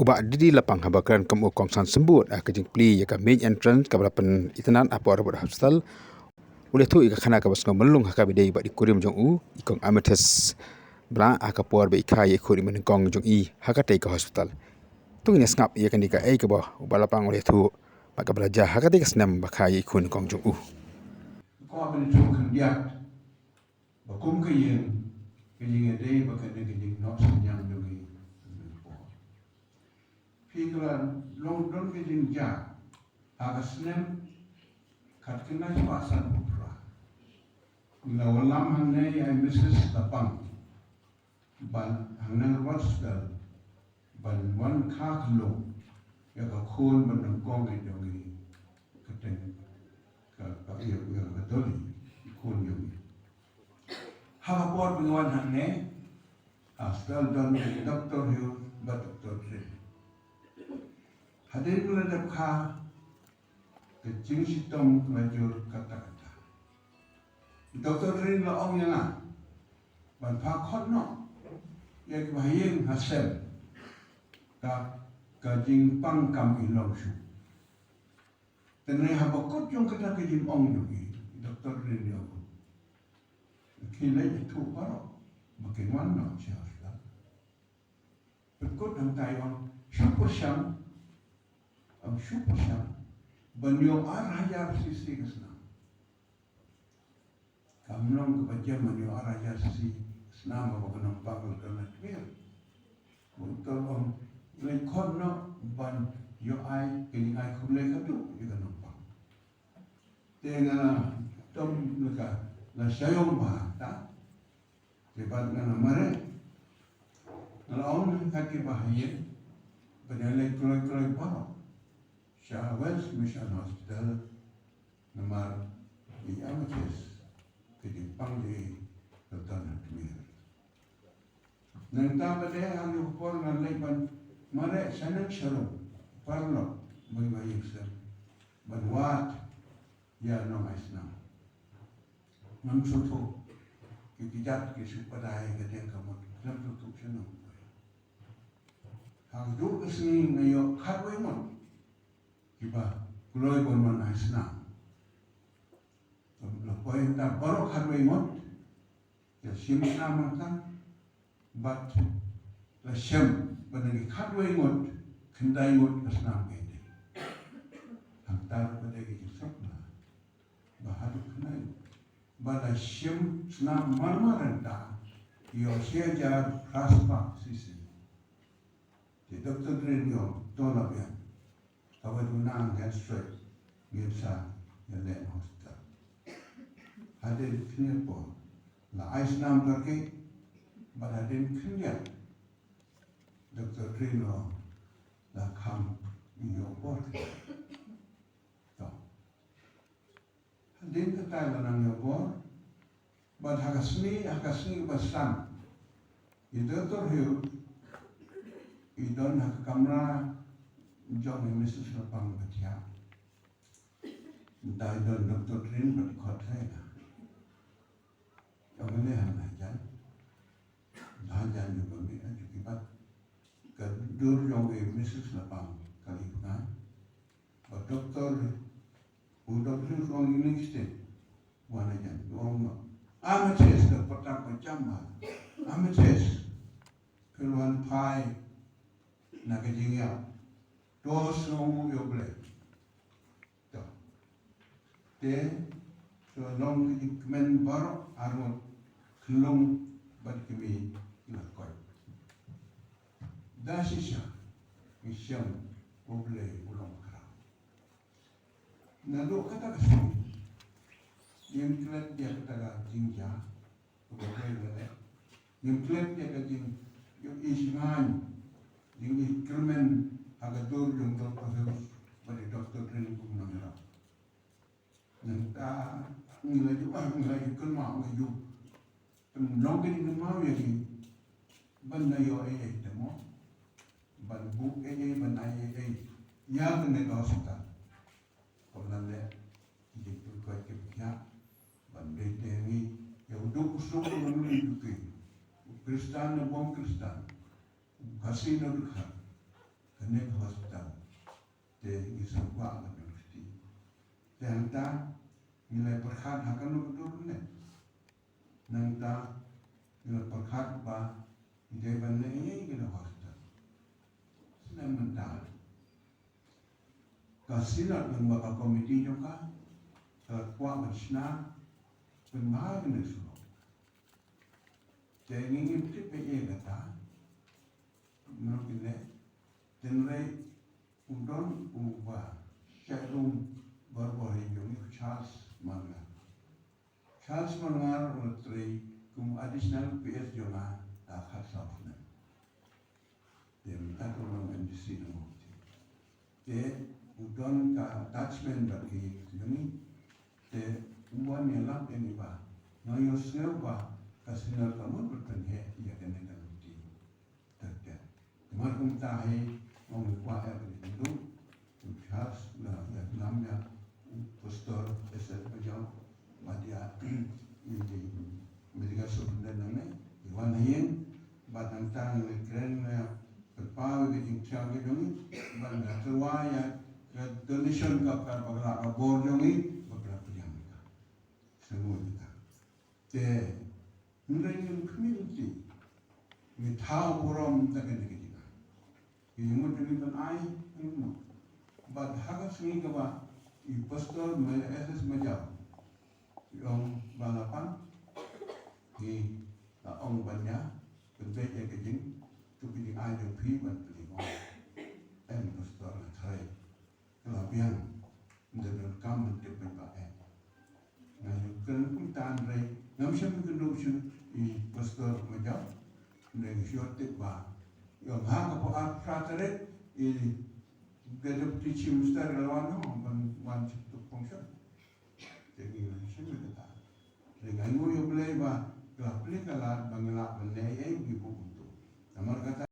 ubah didi lapang habakan kamu kongsan sembut kejing pli ya ka main entrance ka berapan itanan apa robot hospital oleh tu ika khana ka basnga melung ka bidai ba di kurim jong u ikong ametes bra aka por be ikai khuri men kong jong i hakate ka hospital tu ni skap ya kan dika ka ba lapang oleh tu maka belajar hakate ka senam ba kai khun kong jong u ko ben tu kan diat ba kum ka yin dei ba ka de yin no yang jong i Piglan long don ke ja aga snem kat kena pasan pura la walam hanne ya Mrs. Lapang ban hanne wasdal ban wan khaklo ya ka khon ban kong ai dongi kateng ka ya ka doli khon yong ha por ban hanne astal don doctor hu ba doctor hadir pula dakha ke jingsi tom majur kata-kata. Dr. Rin la ong yang ban pa khot no ya ke bayin hasem ka jing pang kam ilong shu. Tenai ha bakot jong kata ke jing ong yogi Dr. Rin yo. Kile itu paro makin wan no sia sta. Bekot dang Taiwan syukur syam ang syukur siya, banyo arajar sisi kesna. Kamnong kebajian banyo arajar sisi kesna mabakanong pagol karena kaya. Untuk lekon no ban yo ai kini ai kumle kadu juga nampak. Dengan tom leka la sayong ba ta. Lebat ngana mare. Ngalaon kaki bahaya. Banyak kroy ba. Syahwes Mission Hospital nomor di Amatis ke Jepang di Sultan Kemir. Nang pada hari upor nalai ban mare sanak syarum parlo bayi sem banwat ya no islam. Nam sutu kijat ke supadai ke dia kamu nam sutu seno. Hang du kesini ngayo khatwe mon. Iba kuloi bonman islam. Lapoi ta baru kharwe mot ya simna mata bat la shem banagi kharwe mot kendai mot islam ini. Hantar pada kita sapna bahadu kenai bala shem islam marmaranta yo sia jar raspa sisi. Di Dr. Renyo tolak ya. Kawan tunang dan straight biasa yang lain hospital. Hadir kini pun, la Islam berke, berhadir kini Dr. Trino la kam iyo pun. Hadir kata lanang iyo pun, berhakasni bersam. Itu terhiu, idon hak kamera. Jom yang mesti selapang baca. Entah itu Dr. Trin berkot saya. Yang ini hajan. Hajan juga ni akibat kedur yang mesti selapang kali bukan. Doktor, Trin orang ini sih. Wana jan. Orang amatis dapat macam amatis keluhan pai nak kejingiau. Dos long yo ble. To. De so long men bar arun klong bad kimi na koy. Da shisha mission oble ulong kara. Na do kata kasi. Yung klet dia kata jingja. Oble le. Yung klet dia kata jing yung isman yung ikremen agadur yung doktor bagi doktor training pun namera. Nanta nilai kelma ngayu. Penlong ini mau ya ni. Ban nayo ay temo. Ban buk ay ban ay. Ya kena hospital. Kalau le jadi berkuat kebiak. Ban detengi ya udah usung mengenai itu. Kristen dan bom Kristen. Kasih nak Connect Hospital te isang kwa ang university. Te hanta nilai perkhat hakan lo betul ne. Nangta nilai perkhat ba ide ban ne gina hospital. Senang mental. Kasinat ng mga komite nyo ka, kwa magsna, penmahal na sulo. Kaya ngingin ti PE kata, menurut ini, tenrai udon ubah, syairum berbori yung Charles Mangar. Charles Mangar ultri kum additional PS jonga takhat safna. Dia minta tolong industri nunggu. Dia udon ka attachment bagi ini, dia uan yang ini bah, ngayon sel bah, kasinar kamu berpenhe ia kena ganti. Terjadi. Kemarin tahi mengikuti apa itu, Charles lah yang namanya Pastor Esel Bajau, Madia ini mereka sudah namanya, Iwan Yin, batang tang keren berpau di jengkang ini, bangga terwaya donation kapal bagla abor jongi beberapa yang mereka semua kita. Te nilai community ni tahu borom tak kena kita. Ini mungkin dengan ai ini. Bad haga sungi kaba i pastor SS majau. Yang balapan di ong banyak bentuk yang kejing tu pilih ai yang pi ban pilih ong pastor try. Kalau biang dengan kamu depan pakai, ngayon kan tan ray, ngam siya mengkondusyon i pastor majau, dengan syurtik ba, yang hang apa pratere i gadap tici mustar lawan no, ban ciptuk function, jadi siya berkata, dengan mo yung play ba, kalau play kalat bangelak menayai ibu untuk, kamar kata